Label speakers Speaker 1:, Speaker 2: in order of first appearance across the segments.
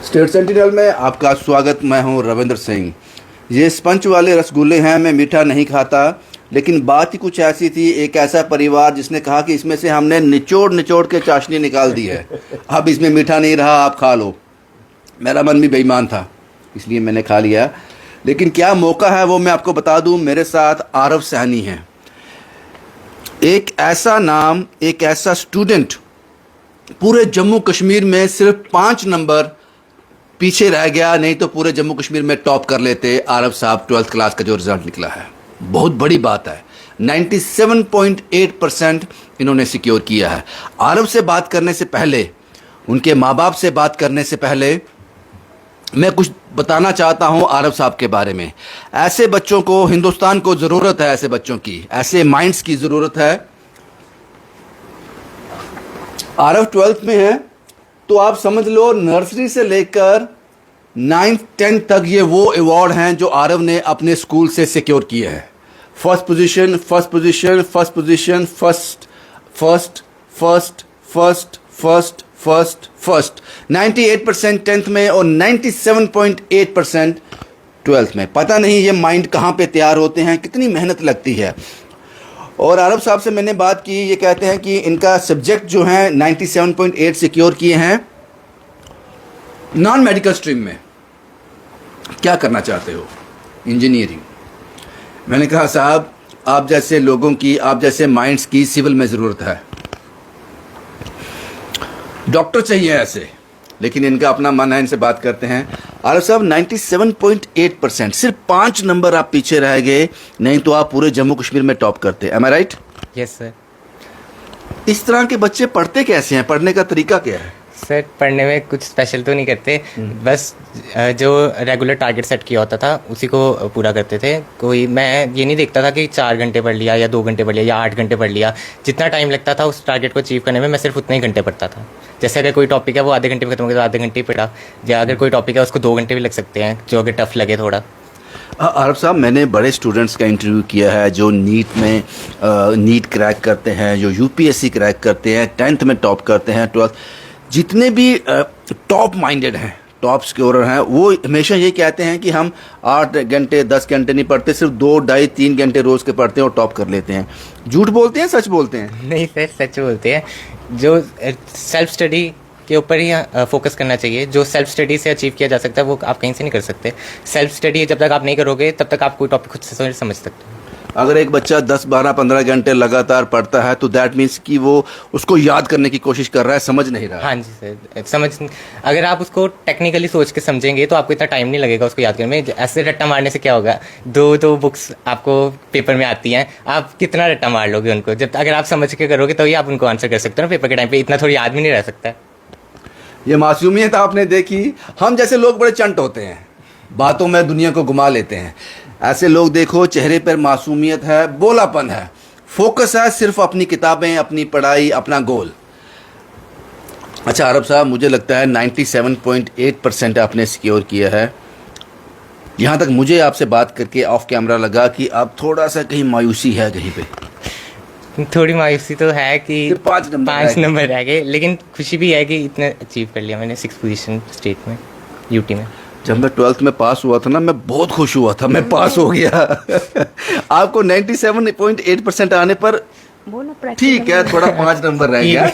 Speaker 1: State sentinel में आपका स्वागत। मैं हूं रविंद्र सिंह। ये स्पंज वाले रसगुल्ले हैं। मैं मीठा नहीं खाता, लेकिन बात ही कुछ ऐसी थी। एक ऐसा परिवार जिसने कहा कि इसमें से हमने निचोड़ निचोड़ के चाशनी निकाल दी है, अब इसमें मीठा नहीं रहा, आप खा लो। मेरा मन भी बेईमान था, इसलिए मैंने खा लिया। लेकिन क्या मौका है वो मैं आपको बता दूं। मेरे साथ आरव सैनी हैं। एक ऐसा नाम, एक ऐसा स्टूडेंट पूरे जम्मू कश्मीर में सिर्फ 5 नंबर पीछे रह गया, नहीं तो पूरे जम्मू कश्मीर में टॉप कर लेते आरव साहब। 12th क्लास का जो रिजल्ट निकला है बहुत बड़ी बात है। 97.8% इन्होंने सिक्योर किया है। आरव से बात करने से पहले, उनके माँ बाप से बात करने से पहले, मैं कुछ बताना चाहता हूं आरव साहब के बारे में। ऐसे बच्चों को हिंदुस्तान को ज़रूरत है, ऐसे बच्चों की, ऐसे माइंड्स की ज़रूरत है। आरव 12th में है तो आप समझ लो नर्सरी से लेकर 9th 10th तक ये वो अवार्ड हैं जो आरव ने अपने स्कूल से सिक्योर किए हैं। First position, first position, first position, first first first first first first first 98% 10th में और 97.8% 12th में। पता नहीं ये माइंड कहाँ पे तैयार होते हैं, कितनी मेहनत लगती है। और आरव साहब से मैंने बात की, ये कहते हैं कि इनका सब्जेक्ट जो है 97.8 सिक्योर किए हैं। नॉन मेडिकल स्ट्रीम में क्या करना चाहते हो? इंजीनियरिंग। मैंने कहा साहब, आप जैसे लोगों की, आप जैसे माइंड्स की सिविल में ज़रूरत है। डॉक्टर चाहिए ऐसे, लेकिन इनका अपना मन है, इनसे बात करते हैं। आरव साहब 97.8%, सिर्फ 5 नंबर आप पीछे रह गए, नहीं तो आप पूरे जम्मू कश्मीर में टॉप करते। एम आई राइट?
Speaker 2: Yes sir.
Speaker 1: इस तरह के बच्चे पढ़ते कैसे हैं? पढ़ने का तरीका क्या है?
Speaker 2: सर पढ़ने में कुछ स्पेशल तो नहीं करते, बस जो रेगुलर टारगेट सेट किया होता था उसी को पूरा करते थे। कोई, मैं ये नहीं देखता था कि 4 घंटे पढ़ लिया या 2 घंटे पढ़ लिया या 8 घंटे पढ़ लिया। जितना टाइम लगता था उस टारगेट को अचीव करने में, मैं सिर्फ उतने ही घंटे पढ़ता था। जैसे अगर कोई टॉपिक है वो आधे घंटे में खत्म हो गया तो आधे घंटे ही पढ़ा, या अगर कोई टॉपिक है उसको 2 घंटे भी लग सकते हैं, जो अगर टफ लगे थोड़ा।
Speaker 1: आरव साहब, मैंने बड़े स्टूडेंट्स का इंटरव्यू किया है जो नीट में नीट क्रैक करते हैं, जो यूपीएससी क्रैक करते हैं, 10th में टॉप करते हैं, 12th, जितने भी टॉप माइंडेड हैं, टॉप स्कोरर हैं, वो हमेशा ये कहते हैं कि हम 8 घंटे 10 घंटे नहीं पढ़ते, सिर्फ 2 ढाई 3 घंटे रोज़ के पढ़ते हैं और टॉप कर लेते हैं। झूठ बोलते हैं, सच बोलते हैं?
Speaker 2: नहीं सर, सच बोलते हैं। जो सेल्फ स्टडी के ऊपर ही फोकस करना चाहिए। जो सेल्फ स्टडी से अचीव किया जा सकता है वो आप कहीं से नहीं कर सकते। सेल्फ स्टडी जब तक आप नहीं करोगे तब तक आप कोई टॉपिक खुद से समझ सकते हो।
Speaker 1: अगर एक बच्चा 10 12 15 घंटे लगातार पढ़ता है तो दैट मीन्स कि वो उसको याद करने की कोशिश कर रहा है, समझ नहीं रहा।
Speaker 2: हाँ जी सर, अगर आप उसको टेक्निकली सोच के समझेंगे तो आपको इतना टाइम नहीं लगेगा उसको याद करने में। ऐसे रट्टा मारने से क्या होगा? दो बुक्स आपको पेपर में आती हैं, आप कितना रट्टा मार लोगे उनको? जब अगर आप समझ के करोगे तो ही आप उनको आंसर कर सकते हो ना। पेपर के टाइम पे इतना थोड़ी याद भी नहीं रह सकता।
Speaker 1: ये मासूमियत आपने देखी। हम जैसे लोग बड़े चंट होते हैं, बातों में दुनिया को घुमा लेते हैं। ऐसे लोग देखो, चेहरे पर मासूमियत है, बोलापन है, फोकस है सिर्फ अपनी किताबें, अपनी पढ़ाई, अपना गोल। अच्छा आरव साहब, मुझे लगता है 97.8% आपने सिक्योर किया है। यहाँ तक मुझे आपसे बात करके ऑफ कैमरा लगा कि अब थोड़ा सा कहीं मायूसी है कहीं पे।
Speaker 2: थोड़ी मायूसी तो है कि
Speaker 1: 5
Speaker 2: नंबर रह गए, लेकिन खुशी भी है कि इतना अचीव कर लिया मैंने। 6th पोजीशन स्टेट में, यूटी में।
Speaker 1: जब मैं 12th में पास हुआ था ना, मैं बहुत खुश हुआ था, मैं पास हो गया। आपको 97.8% आने पर ठीक है, थोड़ा 5 नंबर रह गया।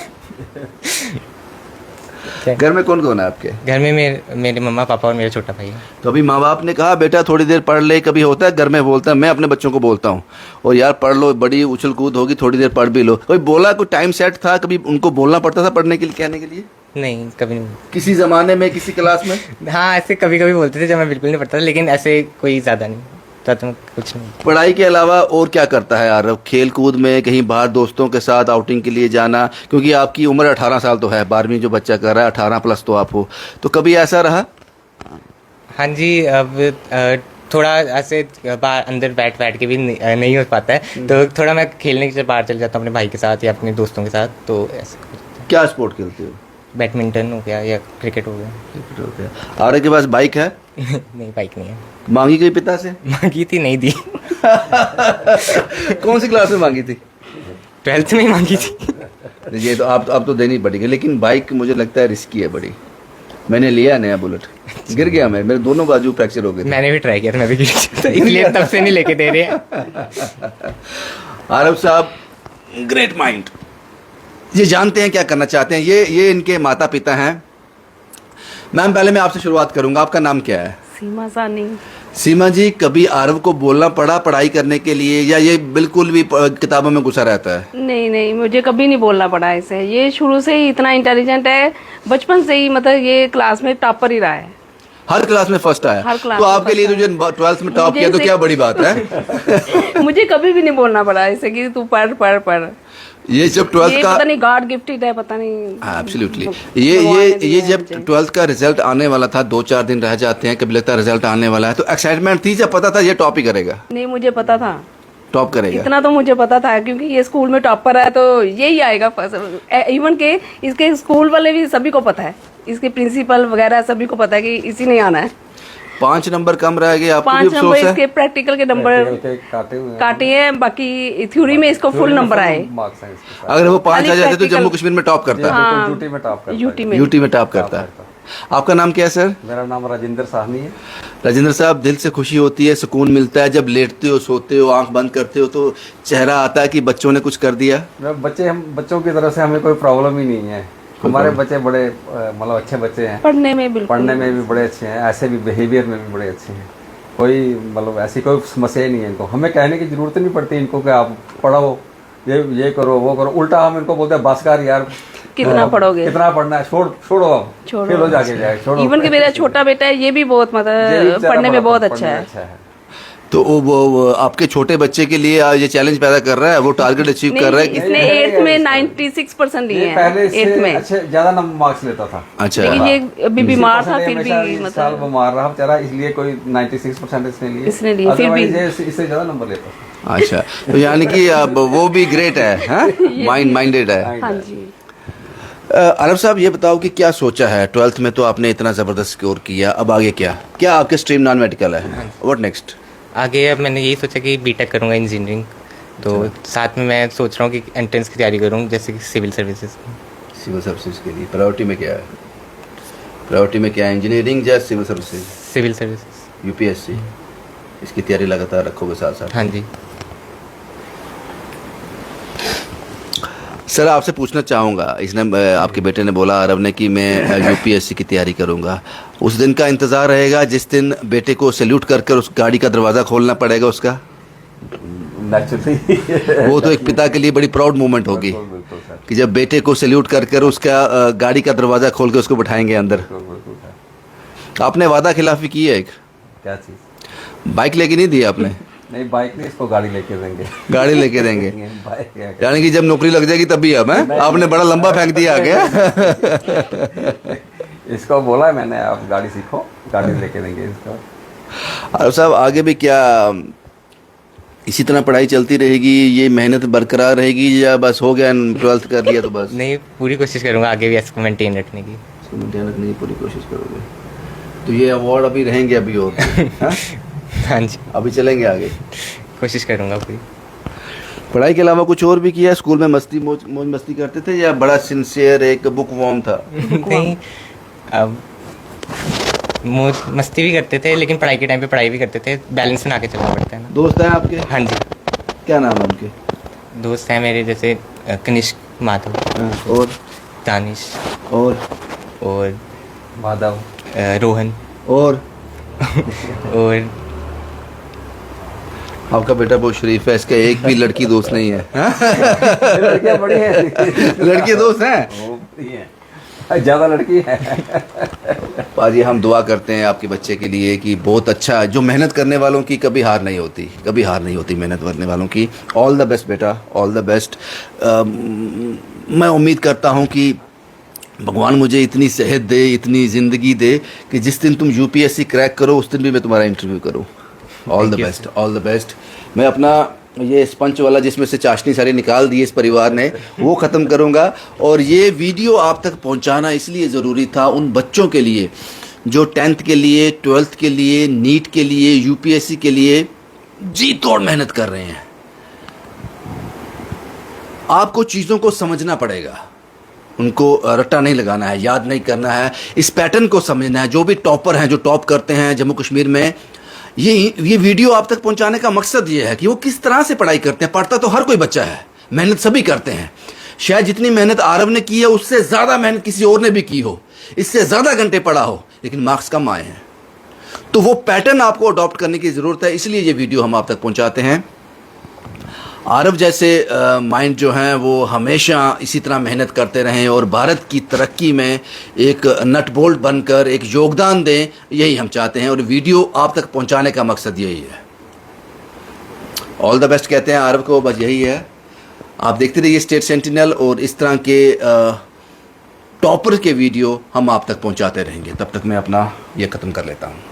Speaker 1: घर में कौन कौन है आपके?
Speaker 2: घर में मेरे मम्मा पापा और मेरा छोटा भाई है।
Speaker 1: तो अभी माँ बाप ने कहा बेटा थोड़ी देर पढ़ ले, कभी होता है घर में बोलता है, मैं अपने बच्चों को बोलता हूँ और यार पढ़ लो, बड़ी उछल कूद होगी, थोड़ी देर पढ़ भी लो। कोई बोला, कोई टाइम सेट था, कभी उनको बोलना पड़ता था पढ़ने के लिए, कहने के लिए?
Speaker 2: नहीं, कभी नहीं।
Speaker 1: किसी ज़माने में, किसी क्लास में?
Speaker 2: हाँ, ऐसे कभी कभी बोलते थे जब मैं बिल्कुल नहीं पढ़ता था, लेकिन ऐसे कोई ज़्यादा नहीं, तो कुछ नहीं।
Speaker 1: पढ़ाई के अलावा और क्या करता है आरव? खेल कूद में, कहीं बाहर दोस्तों के साथ आउटिंग के लिए जाना? क्योंकि आपकी उम्र 18 साल तो है, 12वीं जो बच्चा कर रहा है 18 प्लस तो आप हो, तो कभी ऐसा रहा?
Speaker 2: हाँ जी, अब थोड़ा ऐसे बाहर अंदर बैठ के भी नहीं हो पाता है, तो थोड़ा मैं खेलने के लिए बाहर चल जाता हूँ अपने भाई के साथ या अपने दोस्तों के साथ। तो ऐसे
Speaker 1: क्या स्पोर्ट खेलते हो?
Speaker 2: बैडमिंटन हो गया या क्रिकेट हो गया।
Speaker 1: क्रिकेट हो गया। आरव के पास बाइक है?
Speaker 2: नहीं, बाइक नहीं है।
Speaker 1: मांगी गई पिता से?
Speaker 2: मांगी थी, नहीं दी।
Speaker 1: कौन सी क्लास में मांगी थी?
Speaker 2: 12th में ही मांगी थी।
Speaker 1: ये तो आप तो देनी पड़ेगी, लेकिन बाइक मुझे लगता है रिस्की है बड़ी। मैंने लिया नया बुलेट, गिर गया मैं, मेरे दोनों बाजू फ्रैक्चर हो गए थे।
Speaker 2: मैंने भी ट्राई किया था, मैं भी गिर गया था, इसलिए तब से नहीं लेके दे रहे हैं।
Speaker 1: आरव साहब ग्रेट माइंड, ये जानते हैं क्या करना चाहते हैं, ये इनके माता पिता हैं। मैम पहले मैं आपसे शुरुआत करूंगा, आपका नाम क्या है?
Speaker 3: सीमा सानी।
Speaker 1: सीमा जी, कभी आरव को बोलना पड़ा पढ़ाई करने के लिए, या ये बिल्कुल भी किताबों में घुसा रहता है?
Speaker 3: नहीं नहीं, मुझे कभी नहीं बोलना पड़ा इसे, ये शुरू से ही इतना इंटेलिजेंट है, बचपन से ही, मतलब ये क्लास में टॉपर ही रहा है,
Speaker 1: हर क्लास में फर्स्ट आया।
Speaker 3: हर क्लास
Speaker 1: तो
Speaker 3: में
Speaker 1: आपके लिए तो
Speaker 3: first
Speaker 1: जो 12th में टॉप
Speaker 3: मुझे
Speaker 1: किया तो
Speaker 3: इसे-
Speaker 1: क्या बड़ी बात है।
Speaker 3: मुझे कभी भी नहीं बोलना पड़ा इसे कि तू पढ़ पढ़ पढ़।
Speaker 1: ये जब 12th
Speaker 3: ये
Speaker 1: का,
Speaker 3: पता नहीं गॉड गिफ्टेड है, पता नहीं।
Speaker 1: एब्सोल्युटली,
Speaker 3: भगवान
Speaker 1: ये
Speaker 3: ने
Speaker 1: ये
Speaker 3: दिया
Speaker 1: ये
Speaker 3: है
Speaker 1: जब
Speaker 3: मुझे।
Speaker 1: 12th का रिजल्ट आने वाला था, 2-4 दिन रह जाते हैं, कभी लगता है रिजल्ट आने वाला है, तो एक्साइटमेंट थी, जब पता था ये टॉप ही करेगा,
Speaker 3: नहीं, मुझे पता था,
Speaker 1: टॉप करेगा?
Speaker 3: इतना तो मुझे पता था, क्योंकि ये स्कूल में टॉपर है तो यही आएगा फर्स्ट। इवन के इसके स्कूल वाले भी सभी को पता है, इसके प्रिंसिपल वगैरह सभी को पता है कि इसी ने आना है।
Speaker 1: 5 नंबर कम रह गए, आपको भी
Speaker 3: 5
Speaker 1: अफसोस
Speaker 3: नंबर
Speaker 1: है?
Speaker 3: इसके प्रैक्टिकल के नंबर काटे हैं, बाकी थ्योरी में इसको फुल नंबर आए।
Speaker 1: अगर वो 5 आ
Speaker 3: खाली
Speaker 1: जाते तो
Speaker 3: practical-
Speaker 1: जम्मू कश्मीर में टॉप करता,
Speaker 3: हाँ,
Speaker 4: यूटी में टॉप करता है।
Speaker 3: यूटी में।
Speaker 1: यूटी में टॉप करता है। आपका नाम क्या है सर?
Speaker 4: मेरा नाम राजेंद्र साहनी है।
Speaker 1: राजेंद्र साहब, दिल से खुशी होती है, सुकून मिलता है जब लेटते हो, सोते हो, आंख बंद करते हो तो चेहरा आता है कि बच्चों ने कुछ कर दिया।
Speaker 4: हम बच्चों की तरफ से हमें कोई प्रॉब्लम ही नहीं है। हमारे बच्चे बड़े मतलब अच्छे बच्चे हैं,
Speaker 3: पढ़ने में बिल्कुल
Speaker 4: पढ़ने में भी बड़े अच्छे हैं, ऐसे भी बिहेवियर में भी बड़े अच्छे हैं। कोई मतलब ऐसी कोई समस्या ही नहीं है इनको। हमें कहने की जरूरत नहीं पड़ती इनको कि आप पढ़ो, ये करो, वो करो। उल्टा हम इनको बोलते हैं बस कर यार,
Speaker 3: कितना पढ़ोगे,
Speaker 4: कितना पढ़ना है, छोड़ो अब, खेलो जाके जाए, छोड़ो।
Speaker 3: इवन कि मेरा छोटा बेटा है, ये भी बहुत
Speaker 4: ये भी
Speaker 3: मतलब
Speaker 4: बेचारा
Speaker 3: पढ़ने में
Speaker 4: बड़ा
Speaker 3: बहुत
Speaker 4: पढ़ने
Speaker 3: अच्छा
Speaker 4: में
Speaker 3: है।
Speaker 1: तो वो आपके छोटे बच्चे के लिए ये चैलेंज पैदा कर रहा है, वो टारगेट अचीव कर रहा है
Speaker 3: नहीं,
Speaker 1: कि?
Speaker 3: इसने 8th में 96% लिए
Speaker 4: ये पहले
Speaker 3: हैं, 8th
Speaker 4: से
Speaker 3: में।
Speaker 4: अच्छे ज्यादा नंबर मार्क्स लेता था।
Speaker 1: अच्छा,
Speaker 3: लेकिन ये अभी बीमार था, फिर भी
Speaker 4: इस साल
Speaker 3: मतलब
Speaker 4: बीमार रहा बेचारा, इसलिए कोई 96%
Speaker 3: इसने लिए, फिर भी।
Speaker 4: इससे ज्यादा नंबर लेता था।
Speaker 1: अच्छा, तो यानी कि अब वो भी ग्रेट है, माइंडेड है।
Speaker 3: हाँ जी।
Speaker 1: अरब साहब, ये बताओ कि क्या सोचा है? 12th में तो आपने इतना ज़बरदस्त स्कोर किया, अब आगे क्या आपके स्ट्रीम नॉन मेडिकल है, व्हाट नेक्स्ट?
Speaker 2: आगे अब मैंने यही सोचा कि बीटेक करूँगा इंजीनियरिंग, तो साथ में मैं सोच रहा हूँ कि एंट्रेंस की तैयारी करूँ, जैसे कि सिविल सर्विसेज।
Speaker 1: सिविल सर्विसेज के लिए प्रायोरिटी में क्या है? प्रायोरिटी में क्या है, इंजीनियरिंग या civil services?
Speaker 2: Civil services,
Speaker 1: UPSC, इसकी तैयारी लगातार रखोगे साथ साथ?
Speaker 2: हाँ जी।
Speaker 1: सर, आपसे पूछना चाहूँगा, इसने आपके बेटे ने बोला, अरब ने, कि मैं यूपीएससी की तैयारी करूँगा, उस दिन का इंतज़ार रहेगा जिस दिन बेटे को सैल्यूट कर उस गाड़ी का दरवाज़ा खोलना पड़ेगा उसका?
Speaker 4: नेचुरली
Speaker 1: वो तो एक पिता के लिए बड़ी प्राउड मोमेंट होगी
Speaker 4: बिल्कुल सर,
Speaker 1: कि जब बेटे को सैल्यूट कर उसका गाड़ी का दरवाज़ा खोल के उसको बिठाएंगे अंदर।
Speaker 4: बिल्कुल सर।
Speaker 1: आपने वादा खिलाफी की है, एक
Speaker 4: क्या चीज?
Speaker 1: बाइक लेके नहीं दी आपने?
Speaker 4: नहीं, बाइक नहीं, इसको गाड़ी लेके देंगे।
Speaker 1: गाड़ी लेके देंगे,
Speaker 4: बाइक क्या
Speaker 1: यानी कि जब नौकरी लग जाएगी तभी। अब है, आपने बड़ा लंबा फेंक दिया आगे।
Speaker 4: इसको बोला है मैंने, आप गाड़ी सीखो, गाड़ी लेके देंगे इसको।
Speaker 1: अरब साहब, आगे भी क्या इसी तरह पढ़ाई चलती रहेगी, ये मेहनत बरकरार रहेगी, या बस हो गया 12th कर लिया तो बस?
Speaker 2: नहीं, पूरी कोशिश करूँगा आगे भी इसको मेंटेन रखने की।
Speaker 1: इसको मेंटेन रखने की पूरी कोशिश करोगे तो ये अवार्ड अभी रहेंगे अभी और? हाँ?
Speaker 2: हाँ जी,
Speaker 1: अभी चलेंगे आगे?
Speaker 2: कोशिश करूँगा पूरी।
Speaker 1: पढ़ाई के अलावा कुछ और भी किया? स्कूल में मौज मस्ती करते थे या बड़ा सिंसियर एक बुक वॉर्म था?
Speaker 2: नहीं, अब मौज मस्ती भी करते थे, लेकिन पढ़ाई के टाइम पे पढ़ाई भी करते थे, बैलेंस बना के चलना पड़ता है ना।
Speaker 1: दोस्त हैं आपके?
Speaker 2: हाँ जी,
Speaker 1: क्या नाम है उनके?
Speaker 2: दोस्त हैं मेरे, जैसे कनिष्क माधव,
Speaker 1: हाँ, और
Speaker 2: दानिश और
Speaker 4: माधव,
Speaker 2: रोहन
Speaker 1: और
Speaker 2: और
Speaker 1: आपका बेटा बहुत शरीफ है, इसका एक भी लड़की दोस्त नहीं है। हाँ?
Speaker 4: लड़कियां बड़ी हैं।
Speaker 1: लड़की दोस्त हैं?
Speaker 4: होती हैं, ज्यादा लड़की है।
Speaker 1: पाजी, हम दुआ करते हैं आपके बच्चे के लिए कि बहुत अच्छा, जो मेहनत करने वालों की कभी हार नहीं होती, कभी हार नहीं होती मेहनत करने वालों की। ऑल द बेस्ट बेटा, ऑल द बेस्ट। मैं उम्मीद करता हूँ कि भगवान मुझे इतनी सेहत दे, इतनी ज़िंदगी दे कि जिस दिन तुम यूपीएससी क्रैक करो उस दिन भी मैं तुम्हारा इंटरव्यू करूँ। All the best, all the best. मैं अपना ये स्पंच वाला जिसमें से चाशनी सारी निकाल दी इस परिवार ने, वो ख़त्म करूँगा। और ये वीडियो आप तक पहुँचाना इसलिए ज़रूरी था उन बच्चों के लिए जो 10th के लिए, 12th के लिए, नीट के लिए, यूपीएससी के लिए जी तोड़ मेहनत कर रहे हैं। आपको चीज़ों को समझना पड़ेगा। उनको रट्टा नहीं लगाना है, याद नहीं करना है, इस पैटर्न को समझना है। जो भी टॉपर हैं, जो टॉप करते हैं जम्मू कश्मीर में, ये वीडियो आप तक पहुंचाने का मकसद ये है कि वो किस तरह से पढ़ाई करते हैं। पढ़ता तो हर कोई बच्चा है, मेहनत सभी करते हैं। शायद जितनी मेहनत आरव ने की है उससे ज़्यादा मेहनत किसी और ने भी की हो, इससे ज़्यादा घंटे पढ़ा हो, लेकिन मार्क्स कम आए हैं। तो वो पैटर्न आपको अडॉप्ट करने की ज़रूरत है, इसलिए ये वीडियो हम आप तक पहुंचाते हैं। आरव जैसे माइंड जो हैं वो हमेशा इसी तरह मेहनत करते रहें और भारत की तरक्की में एक नट बोल्ट बनकर एक योगदान दें, यही हम चाहते हैं और वीडियो आप तक पहुंचाने का मकसद यही है। ऑल द बेस्ट कहते हैं आरव को, बस यही है। आप देखते रहिए स्टेट सेंटिनल और इस तरह के टॉपर के वीडियो हम आप तक पहुंचाते रहेंगे। तब तक मैं अपना ये ख़त्म कर लेता हूँ।